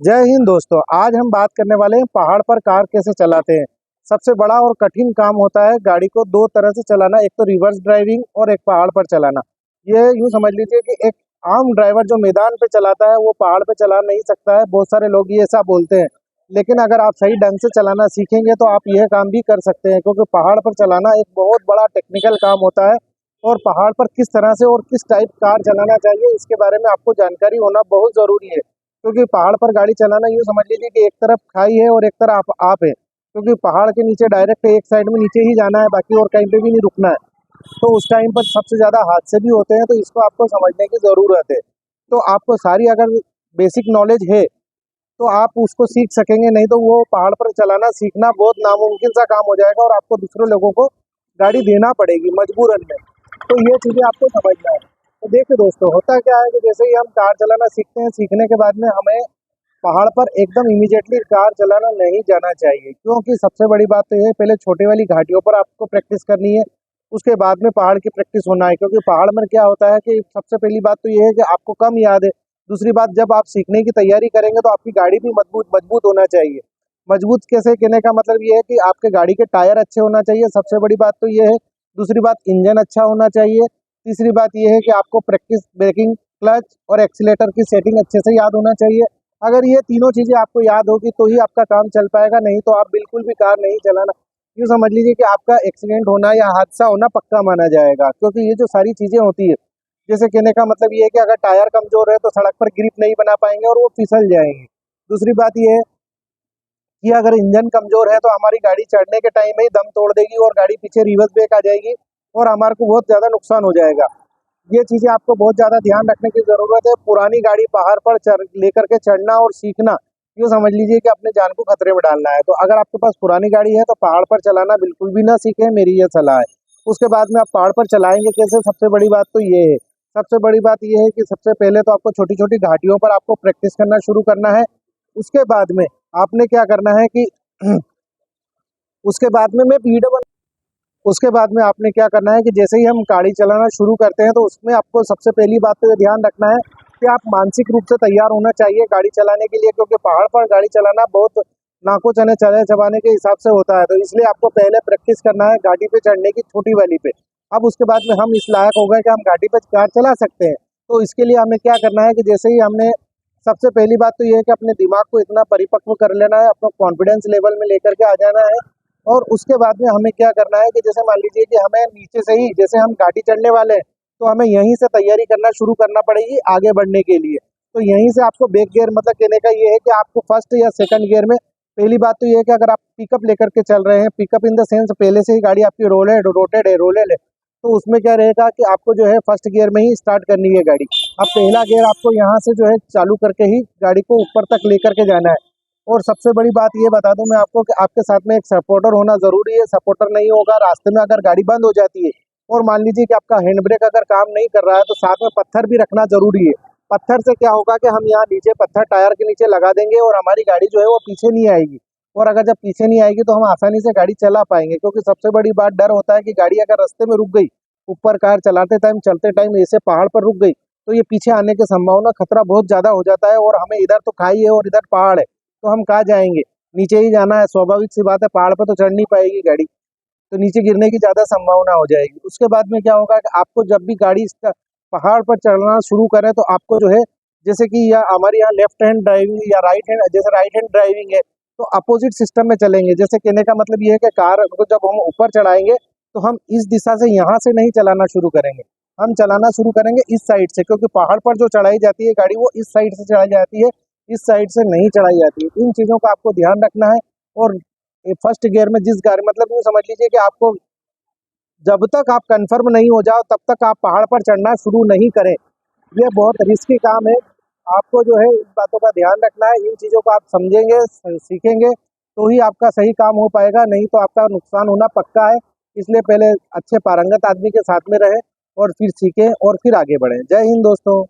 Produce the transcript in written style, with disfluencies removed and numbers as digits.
जय हिंद दोस्तों। आज हम बात करने वाले हैं पहाड़ पर कार कैसे चलाते हैं। सबसे बड़ा और कठिन काम होता है गाड़ी को दो तरह से चलाना, एक तो रिवर्स ड्राइविंग और एक पहाड़ पर चलाना। ये यूं समझ लीजिए कि एक आम ड्राइवर जो मैदान पे चलाता है वो पहाड़ पे चला नहीं सकता है। बहुत सारे लोग ये ऐसा बोलते हैं, लेकिन अगर आप सही ढंग से चलाना सीखेंगे तो आप यह काम भी कर सकते हैं, क्योंकि पहाड़ पर चलाना एक बहुत बड़ा टेक्निकल काम होता है। और पहाड़ पर किस तरह से और किस टाइप कार चलाना चाहिए इसके बारे में आपको जानकारी होना बहुत ज़रूरी है। क्योंकि पहाड़ पर गाड़ी चलाना यूँ समझ लीजिए कि एक तरफ खाई है और एक तरफ आप है, क्योंकि पहाड़ के नीचे डायरेक्ट एक साइड में नीचे ही जाना है, बाकी और कहीं पे भी नहीं रुकना है। तो उस टाइम पर सबसे ज़्यादा हादसे भी होते हैं, तो इसको आपको समझने की ज़रूरत है। तो आपको सारी अगर बेसिक नॉलेज है तो आप उसको सीख सकेंगे, नहीं तो वो पहाड़ पर चलाना सीखना बहुत नामुमकिन सा काम हो जाएगा और आपको दूसरे लोगों को गाड़ी देना पड़ेगी मजबूरन में। तो ये चीज़ें आपको समझना है। तो देखिए दोस्तों, होता क्या है कि जैसे ही हम कार चलाना सीखते हैं, सीखने के बाद में हमें पहाड़ पर एकदम इमीडिएटली कार चलाना नहीं जाना चाहिए, क्योंकि सबसे बड़ी बात तो ये है, पहले छोटी वाली घाटियों पर आपको प्रैक्टिस करनी है, उसके बाद में पहाड़ की प्रैक्टिस होना है। क्योंकि पहाड़ में क्या होता है कि सबसे पहली बात तो ये है कि आपको कम याद है। दूसरी बात, जब आप सीखने की तैयारी करेंगे तो आपकी गाड़ी भी मजबूत मजबूत होना चाहिए। मजबूत कैसे कहने का मतलब ये है कि आपके गाड़ी के टायर अच्छे होना चाहिए, सबसे बड़ी बात तो ये है। दूसरी बात, इंजन अच्छा होना चाहिए। तीसरी बात ये है कि आपको प्रैक्टिस ब्रेकिंग, क्लच और एक्सीलेटर की सेटिंग अच्छे से याद होना चाहिए। अगर ये तीनों चीज़ें आपको याद होगी तो ही आपका काम चल पाएगा, नहीं तो आप बिल्कुल भी कार नहीं चलाना। यूँ समझ लीजिए कि आपका एक्सीडेंट होना या हादसा होना पक्का माना जाएगा, क्योंकि ये जो सारी चीज़ें होती है, जैसे कहने का मतलब ये है कि अगर टायर कमज़ोर है तो सड़क पर ग्रिप नहीं बना पाएँगे और वो फिसल जाएँगे। दूसरी बात ये है कि अगर इंजन कमज़ोर है तो हमारी गाड़ी चढ़ने के टाइम में ही दम तोड़ देगी और गाड़ी पीछे रिवर्स ब्रेक आ जाएगी और हमारे को बहुत ज़्यादा नुकसान हो जाएगा। ये चीज़ें आपको बहुत ज़्यादा ध्यान रखने की ज़रूरत है। पुरानी गाड़ी पहाड़ पर चढ़ लेकर के चढ़ना और सीखना, यूँ समझ लीजिए कि अपने जान को खतरे में डालना है। तो अगर आपके पास पुरानी गाड़ी है तो पहाड़ पर चलाना बिल्कुल भी ना सीखें, मेरी ये सलाह है। उसके बाद में आप पहाड़ पर चलाएँगे कैसे, सबसे बड़ी बात तो ये है। सबसे बड़ी बात ये है कि सबसे पहले तो आपको छोटी-छोटी घाटियों पर आपको प्रैक्टिस करना शुरू करना है। उसके बाद में आपने क्या करना है कि उसके बाद में मैं वीडियो बन उसके बाद में आपने क्या करना है कि जैसे ही हम गाड़ी चलाना शुरू करते हैं तो उसमें आपको सबसे पहली बात तो ये ध्यान रखना है कि आप मानसिक रूप से तैयार होना चाहिए गाड़ी चलाने के लिए, क्योंकि पहाड़ पर गाड़ी चलाना बहुत नाको चने चले चबाने के हिसाब से होता है। तो इसलिए आपको पहले प्रैक्टिस करना है गाड़ी पे चढ़ने की, छोटी वाली पे। अब उसके बाद में हम इस लायक हो गए कि हम गाड़ी पे कार चला सकते हैं। तो इसके लिए हमें क्या करना है कि जैसे ही हमने सबसे पहली बात तो ये है कि अपने दिमाग को इतना परिपक्व कर लेना है, अपना कॉन्फिडेंस लेवल में लेकर के आ जाना है। और उसके बाद में हमें क्या करना है कि जैसे मान लीजिए कि हमें नीचे से ही, जैसे हम गाड़ी चढ़ने वाले हैं तो हमें यहीं से तैयारी करना शुरू करना पड़ेगी आगे बढ़ने के लिए। तो यहीं से आपको बैक गियर, मतलब कहने का ये है कि आपको फर्स्ट या सेकंड गियर में, पहली बात तो ये है कि अगर आप पिकअप लेकर के चल रहे हैं, पिकअप इन द सेंस पहले से ही गाड़ी आपकी रोटेड है, तो उसमें क्या रहेगा कि आपको जो है फर्स्ट गियर में ही स्टार्ट करनी है गाड़ी। अब पहला गियर आपको यहाँ से जो है चालू करके ही गाड़ी को ऊपर तक लेकर के जाना है। और सबसे बड़ी बात ये बता दूं मैं आपको कि आपके साथ में एक सपोर्टर होना ज़रूरी है। सपोर्टर नहीं होगा, रास्ते में अगर गाड़ी बंद हो जाती है और मान लीजिए कि आपका हैंड ब्रेक अगर काम नहीं कर रहा है, तो साथ में पत्थर भी रखना ज़रूरी है। पत्थर से क्या होगा कि हम यहाँ नीचे पत्थर टायर के नीचे लगा देंगे और हमारी गाड़ी जो है वो पीछे नहीं आएगी। और अगर जब पीछे नहीं आएगी तो हम आसानी से गाड़ी चला पाएंगे, क्योंकि सबसे बड़ी बात डर होता है कि गाड़ी अगर रास्ते में रुक गई, ऊपर कार चलाते टाइम, चलते टाइम ऐसे पहाड़ पर रुक गई, तो ये पीछे आने की संभावना, खतरा बहुत ज़्यादा हो जाता है। और हमें इधर तो खाई है और इधर पहाड़ है, तो हम कहाँ जाएँगे? नीचे ही जाना है, स्वाभाविक सी बात है, पहाड़ पे तो चढ़ नहीं पाएगी गाड़ी, तो नीचे गिरने की ज़्यादा संभावना हो जाएगी। उसके बाद में क्या होगा कि आपको जब भी गाड़ी पहाड़ पर चढ़ना शुरू करें तो आपको जो है, जैसे कि या हमारे यहाँ लेफ्ट हैंड ड्राइविंग या राइट हैंड, जैसे राइट हैंड ड्राइविंग है, तो अपोजिट सिस्टम में चलेंगे। जैसे कहने का मतलब ये है कि कार को जब हम ऊपर चढ़ाएँगे तो हम इस दिशा से, यहाँ से नहीं चलाना शुरू करेंगे, हम चलाना शुरू करेंगे इस साइड से, क्योंकि पहाड़ पर जो चढ़ाई जाती है गाड़ी वो इस साइड से चढ़ाई जाती है, इस साइड से नहीं चढ़ाई जाती है। इन चीज़ों का आपको ध्यान रखना है। और फर्स्ट गियर में जिस गाड़ी, मतलब यूँ समझ लीजिए कि आपको जब तक आप कंफर्म नहीं हो जाओ तब तक आप पहाड़ पर चढ़ना शुरू नहीं करें। ये बहुत रिस्की काम है। आपको जो है इन बातों का ध्यान रखना है। इन चीज़ों को आप समझेंगे, सीखेंगे तो ही आपका सही काम हो पाएगा, नहीं तो आपका नुकसान होना पक्का है। इसलिए पहले अच्छे पारंगत आदमी के साथ में रहें और फिर सीखें और फिर आगे बढ़ें। जय हिंद दोस्तों।